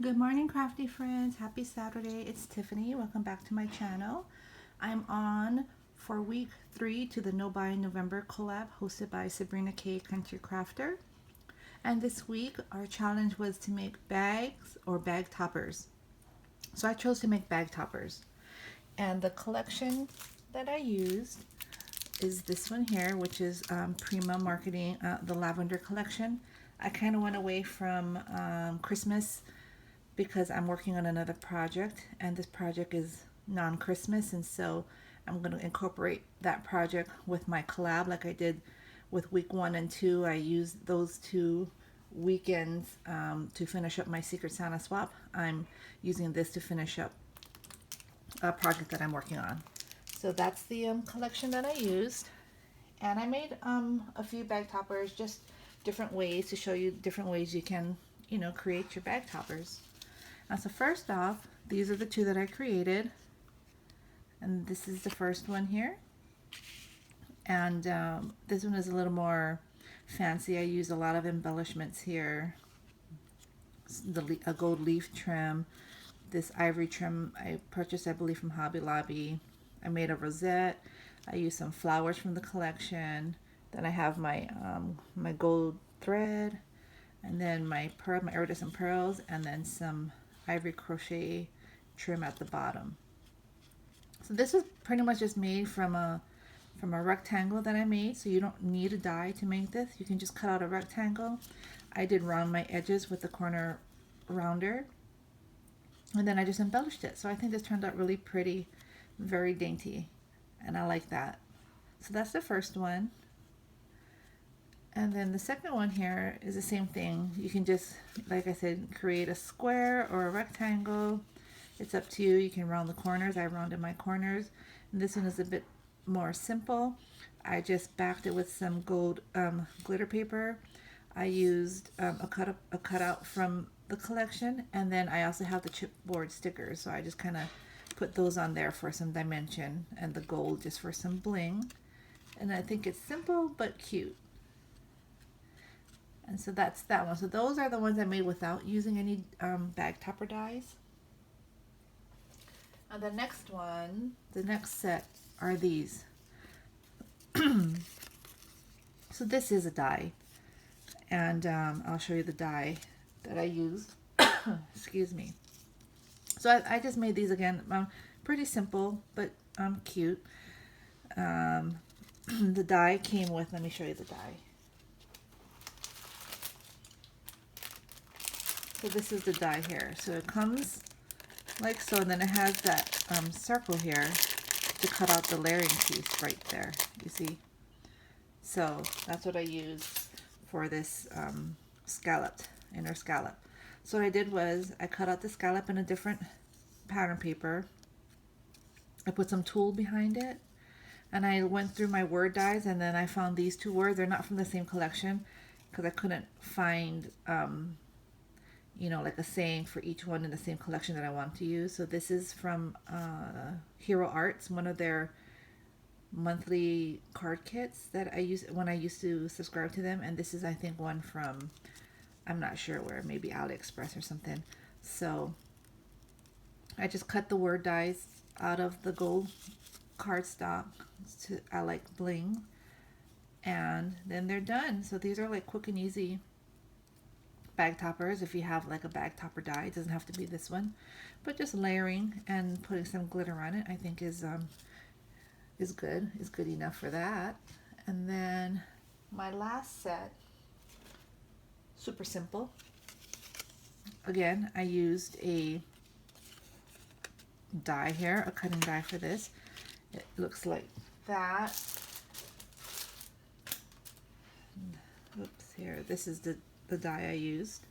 Good morning, crafty friends. Happy Saturday. It's Tiffany. Welcome back to my channel. I'm on for week 3 to the No Buy November collab hosted by Sabrina K Country Crafter. And this week our challenge was to make bags or bag toppers. So I chose to make bag toppers. And the collection that I used is this one here, which is Prima Marketing, the Lavender collection. I kind of went away from Christmas because I'm working on another project, and this project is non-Christmas, and so I'm going to incorporate that project with my collab like I did with week 1 and 2. I used those 2 weekends to finish up my Secret Santa swap. I'm using this to finish up a project that I'm working on. So that's the collection that I used, and I made a few bag toppers, just different ways to show you different ways you can, create your bag toppers. So first off, these are the 2 that I created, and this is the first one here, and this one is a little more fancy. I used a lot of embellishments here, a gold leaf trim, this ivory trim I purchased, I believe, from Hobby Lobby. I made a rosette. I used some flowers from the collection. Then I have my my gold thread, and then my iridescent pearls, and then some ivory crochet trim at the bottom. So this is pretty much just made from a rectangle that I made, so you don't need a die to make this. You can just cut out a rectangle. I did round my edges with the corner rounder, and then I just embellished it. So I think this turned out really pretty, very dainty, and I like that. So that's the first one. And then the second one here is the same thing. You can just, like I said, create a square or a rectangle. It's up to you. You can round the corners. I rounded my corners. And this one is a bit more simple. I just backed it with some gold glitter paper. I used a cutout from the collection, and then I also have the chipboard stickers. So I just kind of put those on there for some dimension, and the gold just for some bling. And I think it's simple but cute. And so that's that one. So those are the ones I made without using any bag topper dies. And the next one, the next set are these. So this is a die, and I'll show you the die that I used. Excuse me. So I just made these again. Pretty simple, but cute. The die came with, let me show you the die. So this is the die here. So it comes like so, and then it has that circle here to cut out the layering piece right there. You see? So that's what I used for this scalloped, inner scallop. So what I did was I cut out the scallop in a different pattern paper. I put some tulle behind it, and I went through my word dies, and then I found these 2 words. They're not from the same collection because I couldn't find like a saying for each one in the same collection that I want to use. So this is from Hero Arts, one of their monthly card kits that I use when I used to subscribe to them, and this is, I think, one from, I'm not sure where, maybe AliExpress or something. So I just cut the word dies out of the gold cardstock. I like bling, and then they're done. So these are like quick and easy bag toppers. If you have like a bag topper die, it doesn't have to be this one, but just layering and putting some glitter on it, I think is good enough for that. And then my last set, super simple. Again, I used a die here, a cutting die for this. It looks like that. Oops, here, this is the die I used.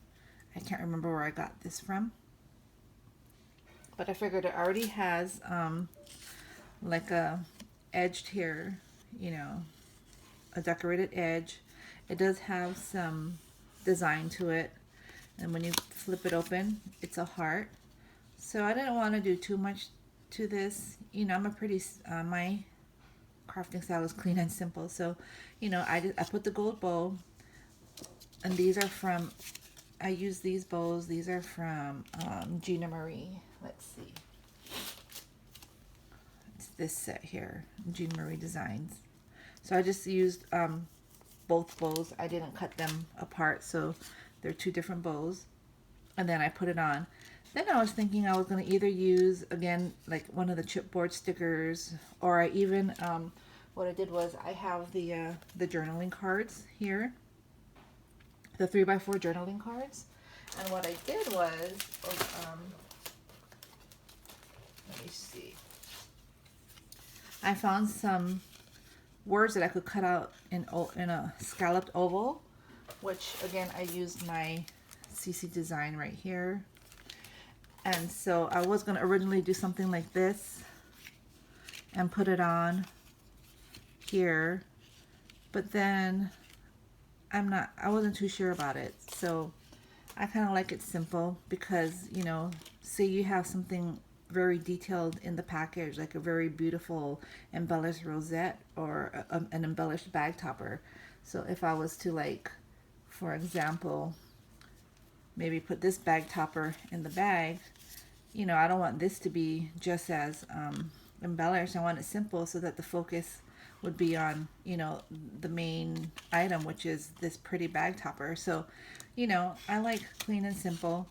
I can't remember where I got this from, but I figured it already has like a edged here, a decorated edge. It does have some design to it, and when you flip it open, it's a heart. So I didn't want to do too much to this. I'm a pretty my crafting style is clean and simple, so I put the gold bow, and these are from I use these bows. These are from Gina Marie. Let's see. It's this set here, Gina Marie Designs. So I just used both bows. I didn't cut them apart, so they're two different bows. And then I put it on. Then I was thinking I was going to either use, again, like one of the chipboard stickers, or I even, what I did was I have the journaling cards here, the 3x4 journaling cards. And what I did was, let me see, I found some words that I could cut out in a scalloped oval, which again, I used my CC design right here. And so I was going to originally do something like this and put it on here, but then I wasn't too sure about it. So I kind of like it simple because, you know, say you have something very detailed in the package, like a very beautiful embellished rosette or an embellished bag topper. So if I was to, like, for example, maybe put this bag topper in the bag, you know, I don't want this to be just as embellished. I want it simple so that the focus would be on, you know, the main item, which is this pretty bag topper. So, you know, I like clean and simple.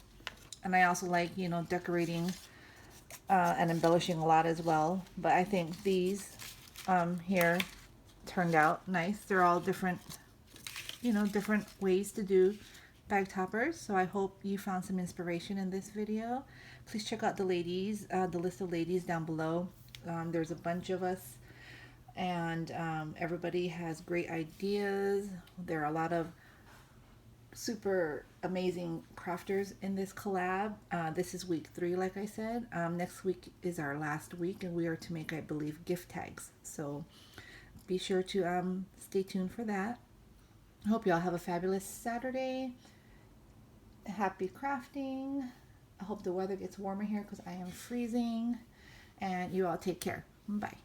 And I also like, you know, decorating and embellishing a lot as well. But I think these here turned out nice. They're all different, you know, different ways to do bag toppers. So I hope you found some inspiration in this video. Please check out the ladies, the list of ladies down below. There's a bunch of us, and everybody has great ideas. There are a lot of super amazing crafters in this collab. This is week 3, like I said. Next week is our last week, and we are to make, I believe, gift tags. So be sure to stay tuned for that. I hope you all have a fabulous Saturday. Happy crafting. I hope the weather gets warmer here because I am freezing. And you all take care. Bye.